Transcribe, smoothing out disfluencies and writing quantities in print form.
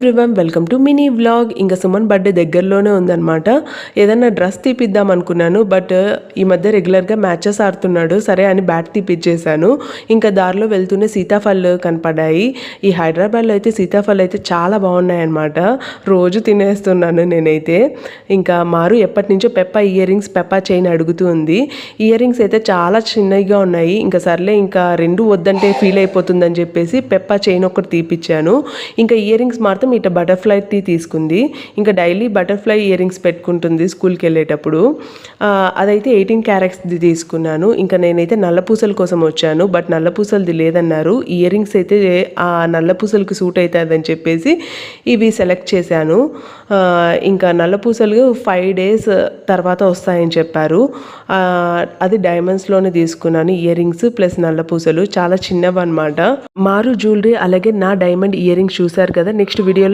Everyone welcome to mini vlog. ఇంకా Suman birthday దగ్గరలోనే ఉందన్నమాట. ఏదన్నా డ్రెస్ తీపిద్దాం అనుకున్నాను, బట్ ఈ మధ్య రెగ్యులర్గా మ్యాచెస్ ఆడుతున్నాడు సరే అని బ్యాట్ తీపిచ్చేసాను. ఇంకా దారిలో వెళ్తూనే సీతాఫళ్ళు కనపడ్డాయి. ఈ హైదరాబాద్లో అయితే సీతాఫళ్ళు అయితే చాలా బాగున్నాయన్నమాట. రోజు తినేస్తున్నాను నేనైతే. ఇంకా మారు ఎప్పటి నుంచో Peppa ear rings, Peppa chain అడుగుతూ ఉంది. ఇయర్ రింగ్స్ అయితే చాలా చిన్నగా ఉన్నాయి. ఇంకా సర్లే, ఇంకా రెండు వద్దంటే ఫీల్ అయిపోతుందని చెప్పేసి పెప్పా చైన్ ఒకటి తీపిచ్చాను. ఇంకా ఇయర్ రింగ్స్ మాత్రం ఇట్లా బటర్ఫ్లై తీసుకుంది. ఇంకా డైలీ బటర్ఫ్లై ఇయర్ రింగ్స్ పెట్టుకుంటుంది స్కూల్కి వెళ్ళేటప్పుడు. అదైతే 18 క్యారెట్స్ది తీసుకున్నాను. ఇంకా నేనైతే నల్లపూసల కోసం వచ్చాను, బట్ నల్లపూసలది లేదన్నారు. ఇయర్ రింగ్స్ అయితే ఆ నల్లపూసలకి సూట్ అవుతుందని చెప్పేసి ఇవి సెలెక్ట్ చేశాను. ఇంకా నల్లపూసలు 5 days తర్వాత వస్తాయని చెప్పారు. అది డైమండ్స్లోనే తీసుకున్నాను. ఇయర్ రింగ్స్ ప్లస్ నల్లపూసలు చాలా చిన్నవి అనమాట. మారు జ్యువెలరీ అలాగే నా డైమండ్ ఇయర్ రింగ్స్ చూసారు కదా. Next video